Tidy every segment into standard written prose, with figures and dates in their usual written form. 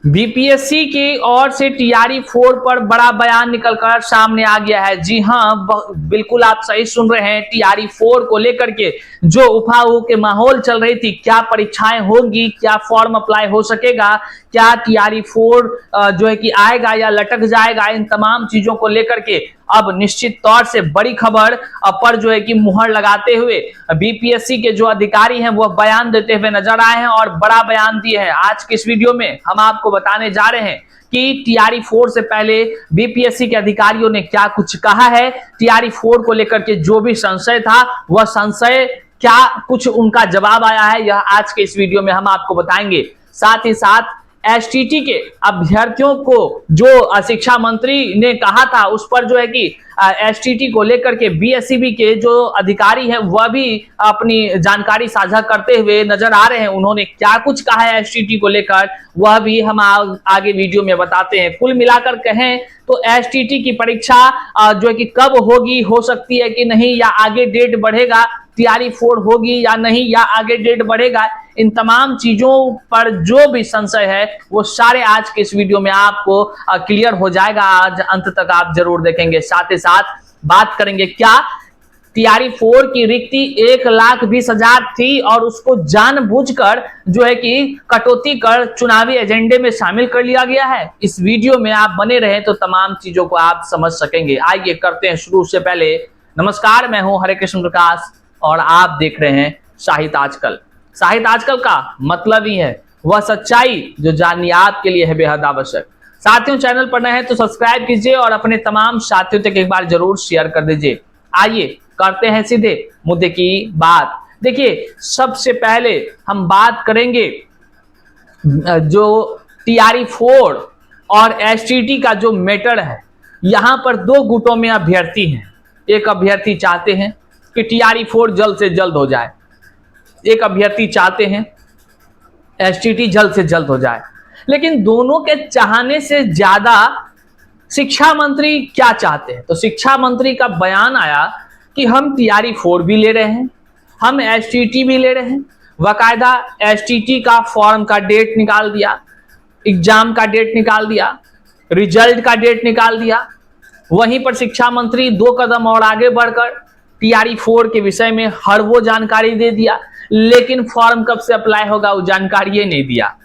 BPSC की ओर से TRE 4 पर बड़ा बयान निकलकर सामने आ गया है। जी हां, बिल्कुल आप सही सुन रहे हैं। टीआरई 4 को लेकर के जो उफाऊ के माहौल चल रही थी, क्या परीक्षाएं होंगी, क्या फॉर्म अप्लाई हो सकेगा, क्या टीआरई 4 जो है कि आएगा या लटक जाएगा, इन तमाम चीजों को लेकर के अब निश्चित तौर से बड़ी खबर पर जो है कि मुहर लगाते हुए बीपीएससी के जो अधिकारी हैं वो बयान देते हुए नजर आए हैं और बड़ा बयान दिए हैं। आज के इस वीडियो में हम आपको बताने जा रहे हैं कि टीआरई 4 से पहले बीपीएससी के अधिकारियों ने क्या कुछ कहा है, टीआरई 4 को लेकर के जो भी संशय था वह संशय क्या कुछ उनका जवाब आया है, यह आज के इस वीडियो में हम आपको बताएंगे। साथ ही साथ एसटीटी के अभ्यर्थियों को जो शिक्षा मंत्री ने कहा था उस पर जो है कि एसटीटी को लेकर के बीएसईबी के जो अधिकारी हैं वह भी अपनी जानकारी साझा करते हुए नजर आ रहे हैं। उन्होंने क्या कुछ कहा है एसटीटी को लेकर वह भी हम आगे वीडियो में बताते हैं। कुल मिलाकर कहें तो एसटीटी की परीक्षा जो है कि कब होगी, हो सकती है कि नहीं, या आगे डेट बढ़ेगा, टीआरई 4 होगी या नहीं, या आगे डेट बढ़ेगा, इन तमाम चीजों पर जो भी संशय है वो सारे आज के इस वीडियो में आपको क्लियर हो जाएगा। आज अंत तक आप जरूर देखेंगे। साथ ही साथ बात करेंगे क्या टीआरई 4 की रिक्ति 1,20,000 थी और उसको जानबूझकर जो है कि कटौती कर चुनावी एजेंडे में शामिल कर लिया गया है। इस वीडियो में आप बने रहें तो तमाम चीजों को आप समझ सकेंगे। आइए करते हैं शुरू। से पहले नमस्कार, मैं हूं हरे कृष्ण प्रकाश और आप देख रहे हैं साहित्य आजकल। साहित्य आजकल का मतलब ही है वह सच्चाई जो जाननी आपके लिए है बेहद आवश्यक। साथियों, चैनल पर नए हैं तो सब्सक्राइब कीजिए और अपने तमाम साथियों तक एक बार जरूर शेयर कर दीजिए। आइए करते हैं सीधे मुद्दे की बात। देखिए, सबसे पहले हम बात करेंगे जो टीआरई 4 और एसटीटी का जो मैटर है। यहां पर दो गुटों में अभ्यर्थी हैं। एक अभ्यर्थी चाहते हैं कि टीआरई 4 जल्द से जल्द हो जाए, एक अभ्यर्थी चाहते हैं एसटीटी जल्द से जल्द हो जाए। लेकिन दोनों के चाहने से ज्यादा शिक्षा मंत्री क्या चाहते हैं, तो शिक्षा मंत्री का बयान आया कि हम टीआरई 4 भी ले रहे हैं, हम एसटीटी भी ले रहे हैं। बाकायदा एसटीटी का फॉर्म का डेट निकाल दिया, एग्जाम का डेट निकाल दिया, रिजल्ट का डेट निकाल दिया। वहीं पर शिक्षा मंत्री दो कदम और आगे बढ़कर टीआरई 4 के विषय में हर वो जानकारी दे दिया, लेकिन फॉर्म कब से अप्लाई होगा वो जानकारी ये नहीं दिया।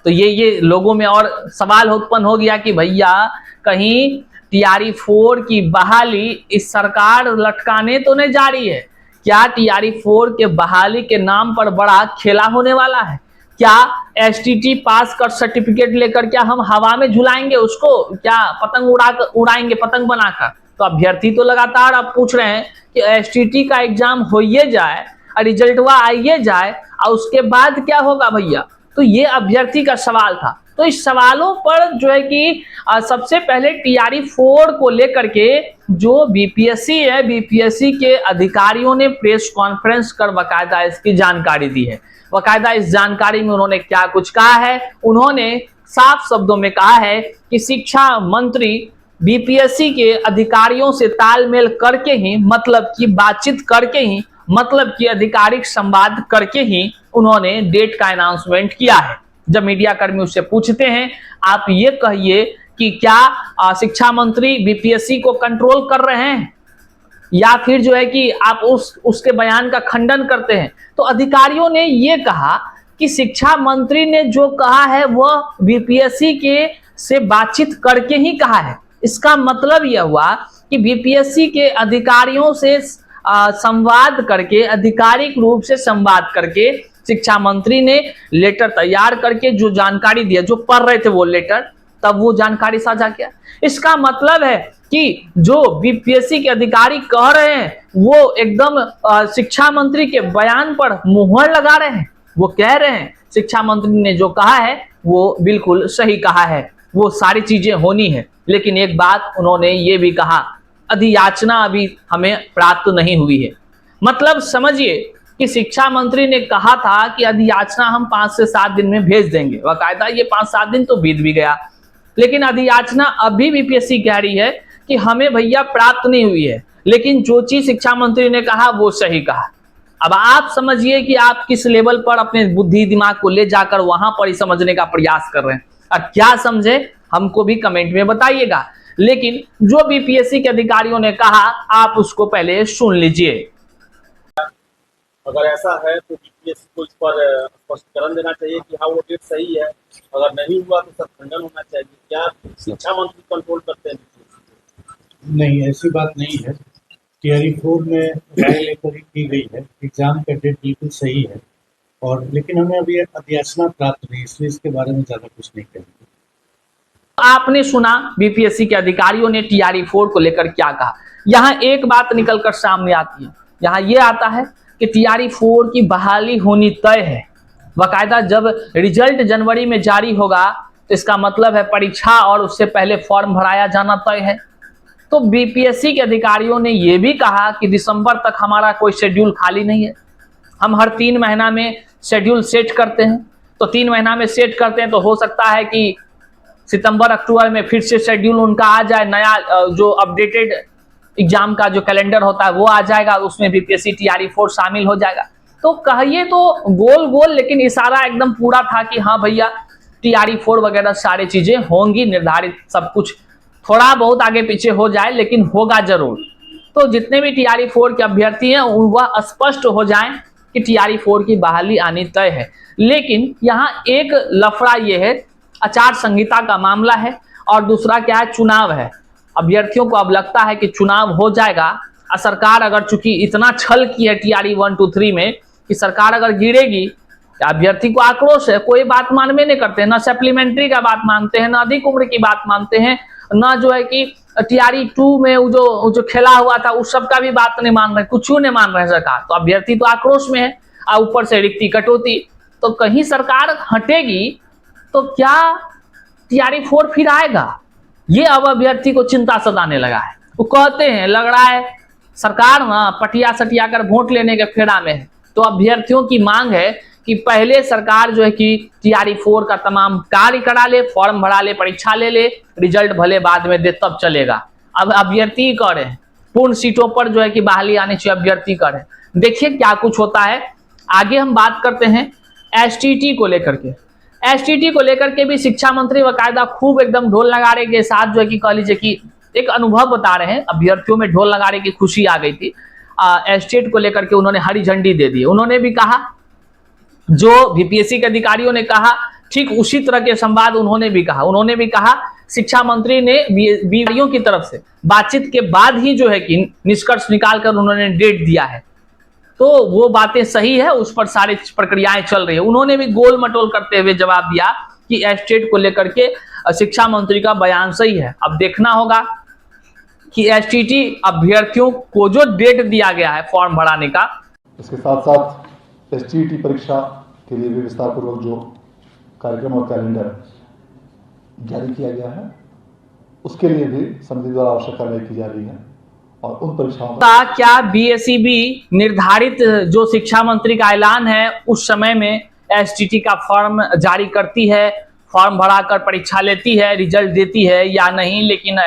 तो ये लोगों में और सवाल उत्पन्न हो गया कि भैया कहीं टीआरई 4 की बहाली इस सरकार लटकाने तो नहीं जा रही है? क्या टीआरई 4 के बहाली के नाम पर बड़ा खेला होने वाला है? क्या एसटीटी पास कर सर्टिफिकेट लेकर क्या हम हवा में झुलाएंगे उसको, क्या पतंग उड़ाएंगे पतंग बनाकर? तो अभ्यर्थी तो लगातार अब पूछ रहे हैं कि एसटीटी का एग्जाम होइए जाए और रिजल्टवा आइए जाए और उसके बाद क्या होगा भैया? तो ये अभ्यर्थी का सवाल था। तो इस सवालों पर जो है कि सबसे पहले टीआरई 4 को लेकर के जो बीपीएससी है, बीपीएससी के अधिकारियों ने प्रेस कॉन्फ्रेंस कर बाकायदा इसकी जानकारी दी है। बाकायदा इस जानकारी में उन्होंने क्या कुछ कहा है, उन्होंने साफ शब्दों में कहा है कि शिक्षा मंत्री बीपीएससी के अधिकारियों से तालमेल करके ही, मतलब की बातचीत करके ही, मतलब की आधिकारिक संवाद करके ही उन्होंने डेट का अनाउंसमेंट किया है। जब मीडिया कर्मी उससे पूछते हैं आप ये कहिए कि क्या शिक्षा मंत्री बीपीएससी को कंट्रोल कर रहे हैं या फिर जो है कि आप उसके बयान का खंडन करते हैं, तो अधिकारियों ने ये कहा कि शिक्षा मंत्री ने जो कहा है वह बीपीएससी के से बातचीत करके ही कहा है। इसका मतलब यह हुआ कि बीपीएससी के अधिकारियों से संवाद करके, आधिकारिक रूप से संवाद करके शिक्षा मंत्री ने लेटर तैयार करके जो जानकारी दिया, जो पढ़ रहे थे वो लेटर, तब वो जानकारी साझा किया। इसका मतलब है कि जो बीपीएससी के अधिकारी कह रहे हैं वो एकदम शिक्षा मंत्री के बयान पर मुहर लगा रहे हैं। वो कह रहे हैं शिक्षा मंत्री ने जो कहा है वो बिल्कुल सही कहा है, वो सारी चीजें होनी है। लेकिन एक बात उन्होंने ये भी कहा, अधियाचना अभी हमें प्राप्त नहीं हुई है। मतलब समझिए कि शिक्षा मंत्री ने कहा था कि अधियाचना हम 5 से 7 दिन में भेज देंगे। बाकायदा ये 5-7 दिन तो बीत भी गया, लेकिन अधियाचना अभी बीपीएससी कह रही है कि हमें भैया प्राप्त नहीं हुई है। लेकिन जो चीज शिक्षा मंत्री ने कहा वो सही कहा। अब आप समझिए कि आप किस लेवल पर अपने बुद्धि दिमाग को ले जाकर वहां पर ही समझने का प्रयास कर रहे हैं। और क्या समझे हमको भी कमेंट में बताइएगा। लेकिन जो बीपीएससी के अधिकारियों ने कहा आप उसको पहले सुन लीजिए। अगर ऐसा है तो बीपीएससी को इस पर स्पष्टीकरण देना चाहिए कि हाँ वो डेट सही है, अगर नहीं हुआ तो सब खंडन होना चाहिए। क्या शिक्षा मंत्री कंट्रोल करते हैं? नहीं, ऐसी बात नहीं है। टीआरई 4 में राय लेकर ही की गई है। एग्जाम का डेट बिल्कुल सही है और लेकिन हमें अभी अध्यासना प्राप्त नहीं, इसलिए इसके बारे में ज्यादा कुछ नहीं कहेंगे। आपने सुना बीपीएससी के अधिकारियों ने टीआरई 4 को लेकर क्या कहा। यहां एक बात निकलकर सामने आती है, यहां यह आता है कि टीआरई 4 की बहाली होनी तय है। बाकायदा जब रिजल्ट जनवरी में जारी होगा तो इसका मतलब है परीक्षा और उससे पहले फॉर्म भराया जाना तय है। तो बीपीएससी के अधिकारियों ने यह भी कहा कि दिसंबर तक हमारा कोई शेड्यूल खाली नहीं है, हम हर 3 महीना में शेड्यूल सेट करते हैं। तो 3 महीना में सेट करते हैं तो हो सकता है कि सितंबर अक्टूबर में फिर से शेड्यूल उनका आ जाए, नया जो अपडेटेड एग्जाम का जो कैलेंडर होता है वो आ जाएगा, उसमें बीपीएससी टीआरई 4 शामिल हो जाएगा। तो कहिए तो गोल गोल लेकिन इशारा एकदम पूरा था कि हाँ भैया टीआरई 4 वगैरह सारी चीजें होंगी निर्धारित, सब कुछ थोड़ा बहुत आगे पीछे हो जाए लेकिन होगा जरूर। तो जितने भी टीआरई 4 के अभ्यर्थी हैं वह स्पष्ट हो जाएं कि टीआरई 4 की बहाली आनी तय है। लेकिन यहाँ एक लफड़ा यह है, आचार संहिता का मामला है और दूसरा क्या है, चुनाव है। अभ्यर्थियों को अब लगता है कि चुनाव हो जाएगा और सरकार अगर चूंकि इतना छल की है टीआरई 1, 2, 3 में कि सरकार अगर गिरेगी, अभ्यर्थी को आक्रोश है, कोई बात मानवे नहीं करते, ना सप्लीमेंट्री का बात मानते हैं, ना अधिक उम्र की बात मानते हैं, ना जो है कि टीआरई 2 में जो खेला हुआ था उस सब का भी बात नहीं मान रहे, कुछ नहीं मान रहे सरकार। तो अभ्यर्थी तो आक्रोश में है और ऊपर से रिक्ति कटौती। तो कहीं सरकार हटेगी तो क्या टीआरई 4 फिर आएगा, ये अब अभ्यर्थी को चिंता सताने लगा है। वो कहते हैं लग रहा है सरकार ना पटिया सटिया कर वोट लेने के फेरा में है। तो अभ्यर्थियों की मांग है कि पहले सरकार जो है कि टीआरई 4 का तमाम कार्य करा ले, फॉर्म भरा ले, परीक्षा ले, रिजल्ट भले बाद में दे तब चलेगा। अब अभ्यर्थी करें, पूर्ण सीटों पर जो है कि बहाली आनी चाहिए, अभ्यर्थी करें। देखिए क्या कुछ होता है। आगे हम बात करते हैं एसटीटी को लेकर के। एसटीटी को लेकर के भी शिक्षा मंत्री बाकायदा खूब एकदम ढोल नगाड़े के साथ जो है कि कह लीजिए कि एक अनुभव बता रहे हैं। अभ्यर्थियों में ढोल नगाड़े की खुशी आ गई थी। एसटेट को लेकर के उन्होंने हरी झंडी दे दी। उन्होंने भी कहा, जो बीपीएससी के अधिकारियों ने कहा ठीक उसी तरह के संवाद उन्होंने भी कहा शिक्षा मंत्री ने बीआरओ की तरफ से बातचीत के बाद ही जो है कि निष्कर्ष निकालकर उन्होंने डेट दिया है। तो वो बातें सही है, उस पर सारी प्रक्रियाएं चल रही है। उन्होंने भी गोल मटोल करते हुए जवाब दिया कि एस्टेट को लेकर के शिक्षा मंत्री का बयान सही है। अब देखना होगा कि एसटीटी अभ्यर्थियों को जो डेट दिया गया है फॉर्म भराने का, इसके साथ साथ एसटीटी परीक्षा के लिए भी विस्तार पूर्वक जो कार्यक्रम और कैलेंडर जारी किया गया है उसके लिए भी समिति द्वारा आवश्यक कार्रवाई की जा रही है और उन परीक्षाओं का क्या बीएसईबी निर्धारित जो शिक्षा मंत्री का ऐलान है उस समय में एसटीटी का फॉर्म जारी करती है, फॉर्म भराकर परीक्षा लेती है, रिजल्ट देती है या नहीं। लेकिन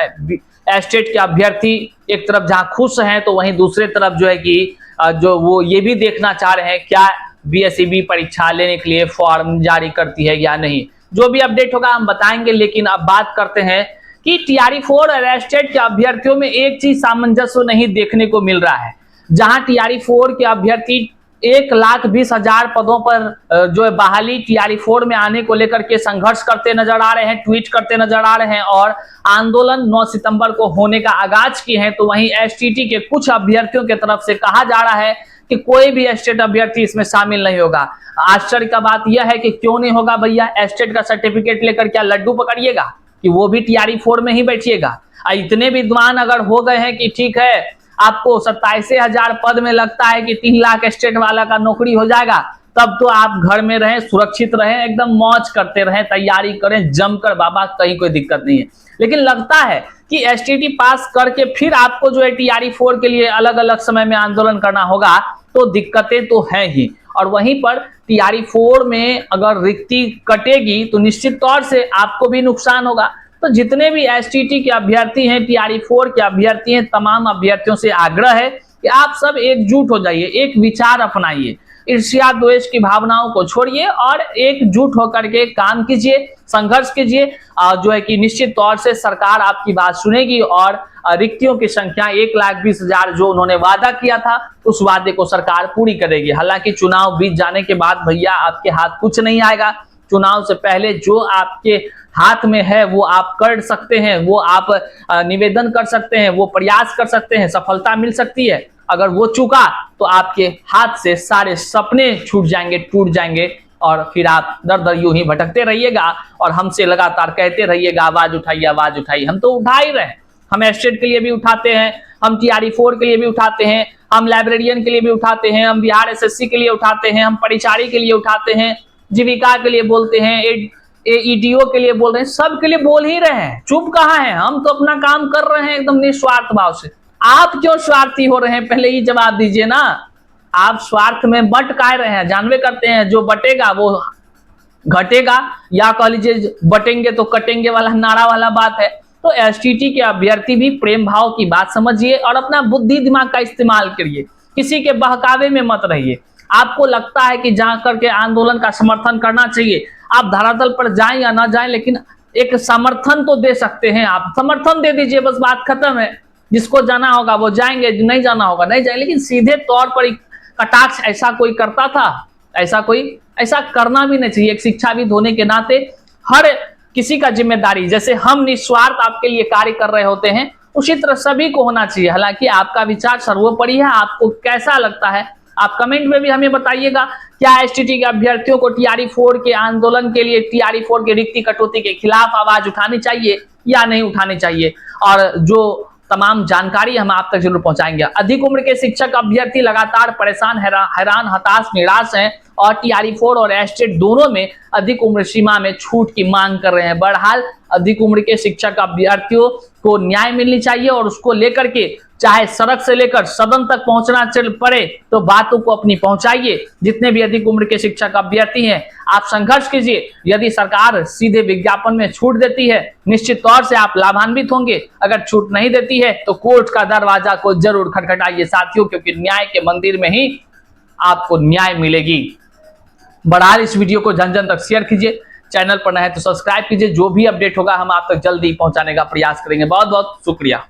एस्टेट के अभ्यर्थी एक तरफ जहां खुश हैं तो वहीं दूसरे तरफ जो है कि जो वो ये भी देखना चाह रहे हैं क्या बीएसईबी परीक्षा लेने के लिए फॉर्म जारी करती है या नहीं। जो भी अपडेट होगा हम बताएंगे। लेकिन अब बात करते हैं कि टीआरई 4 और एस्टेट के अभ्यर्थियों में एक चीज सामंजस्य नहीं देखने को मिल रहा है। जहां टीआरई 4 के अभ्यर्थी 1,20,000 पदों पर जो है बहाली टीआरई 4 में आने को लेकर के संघर्ष करते नजर आ रहे हैं, ट्वीट करते नजर आ रहे हैं और आंदोलन 9 सितंबर को होने का आगाज किए हैं। तो वहीं एसटीटी के कुछ अभ्यर्थियों की तरफ से कहा जा रहा है कि कोई भी एस्टेट अभ्यर्थी इसमें शामिल नहीं होगा। आश्चर्य का बात यह है कि क्यों नहीं होगा भैया, एस्टेट का सर्टिफिकेट लेकर क्या लड्डू पकड़िएगा कि वो भी टीआरई 4 में ही बैठिएगा। इतने विद्वान अगर हो गए हैं कि ठीक है आपको 27,000 पद में लगता है कि 3 लाख एस्टेट वाला का नौकरी हो जाएगा, तब तो आप घर में रहें, सुरक्षित रहें, एकदम मौज करते रहें, तैयारी करें जमकर बाबा, कहीं कोई दिक्कत नहीं है। लेकिन लगता है कि एसटीटी पास करके फिर आपको जो है टीआरई 4 के लिए अलग अलग समय में आंदोलन करना होगा, तो दिक्कतें तो हैं ही। और वहीं पर टीआरई 4 में अगर रिक्ति कटेगी तो निश्चित तौर से आपको भी नुकसान होगा। तो जितने भी एसटीटी के अभ्यर्थी हैं, टीआरई 4 के अभ्यर्थी हैं, तमाम अभ्यर्थियों से आग्रह है कि आप सब एकजुट हो जाइए, एक विचार अपनाइए। ईर्ष्या द्वेष की भावनाओं को छोड़िए और एकजुट होकर के काम कीजिए, संघर्ष कीजिए। जो है कि निश्चित तौर से सरकार आपकी बात सुनेगी और रिक्तियों की संख्या 1,20,000 जो उन्होंने वादा किया था उस वादे को सरकार पूरी करेगी। हालांकि चुनाव बीत जाने के बाद भैया आपके हाथ कुछ नहीं आएगा। चुनाव से पहले जो आपके हाथ में है वो आप कर सकते हैं, वो आप निवेदन कर सकते हैं, वो प्रयास कर सकते हैं, सफलता मिल सकती है। अगर वो चूका तो आपके हाथ से सारे सपने छूट जाएंगे, टूट जाएंगे और फिर आप दर दर यूं ही भटकते रहिएगा और हमसे लगातार कहते रहिएगा आवाज उठाइए, आवाज उठाइए। हम तो उठा ही रहे हैं। हम एस्टेट के लिए भी उठाते हैं, हम TRE4 के लिए भी उठाते हैं, हम लाइब्रेरियन के लिए भी उठाते हैं, हम बिहार SSC के लिए उठाते हैं, हम परिचारी के लिए उठाते हैं, जीविका के लिए बोलते हैं, EDO के लिए बोल रहे हैं, सब के लिए बोल ही रहे हैं। चुप कहाँ हैं? हम तो अपना काम कर रहे हैं एकदम निस्वार्थ भाव से। आप क्यों स्वार्थी हो रहे हैं? पहले ही जवाब दीजिए ना। आप स्वार्थ में बट काय रहे हैं, जानवे करते हैं जो बटेगा वो घटेगा, या कह लीजिए बटेंगे तो कटेंगे वाला नारा वाला बात है। तो STT के अभ्यर्थी भी प्रेम भाव की बात समझिए और अपना बुद्धि दिमाग का इस्तेमाल करिए। किसी के बहकावे में मत रहिए। आपको लगता है कि जहां करके आंदोलन का समर्थन करना चाहिए, आप धरातल पर जाएं या ना जाएं, लेकिन एक समर्थन तो दे सकते हैं। आप समर्थन दे दीजिए, बस बात खत्म है। जिसको जाना होगा वो जाएंगे, नहीं जाना होगा नहीं जाए। लेकिन सीधे तौर पर कटाक्ष ऐसा कोई करता था? ऐसा करना भी नहीं चाहिए। एक शिक्षाविद होने के नाते हर किसी का जिम्मेदारी, जैसे हम निस्वार्थ आपके लिए कार्य कर रहे होते हैं, उसी तरह सभी को होना चाहिए। हालांकि आपका विचार सर्वोपरि है। आपको कैसा लगता है आप कमेंट में भी हमें बताइएगा। क्या STT के अभ्यर्थियों को TRE4 के आंदोलन के लिए, TRE4 के रिक्ति कटौती के खिलाफ आवाज उठानी चाहिए या नहीं उठानी चाहिए? और जो तमाम जानकारी हम आप तक जरूर पहुंचाएंगे। अधिक उम्र के शिक्षक अभ्यर्थी लगातार परेशान, हैरान, हताश, निराश हैं और TRE4 और एस्टेट दोनों में अधिक उम्र सीमा में छूट की मांग कर रहे हैं। बहरहाल अधिक उम्र के शिक्षक अभ्यर्थियों को न्याय मिलनी चाहिए और उसको लेकर के चाहे सड़क से लेकर सदन तक पहुंचना चल पड़े तो बातों को अपनी पहुंचाइए। जितने भी अधिक उम्र के शिक्षक अभ्यर्थी हैं आप संघर्ष कीजिए। यदि सरकार सीधे विज्ञापन में छूट देती है निश्चित तौर से आप लाभान्वित होंगे। अगर छूट नहीं देती है तो कोर्ट का दरवाजा को जरूर खटखटाइए साथियों, क्योंकि न्याय के मंदिर में ही आपको न्याय मिलेगी। बहरहाल इस वीडियो को जन जन तक शेयर कीजिए। चैनल पर नए हैं तो सब्सक्राइब कीजिए। जो भी अपडेट होगा हम आप तक जल्दी पहुंचाने का प्रयास करेंगे। बहुत बहुत शुक्रिया।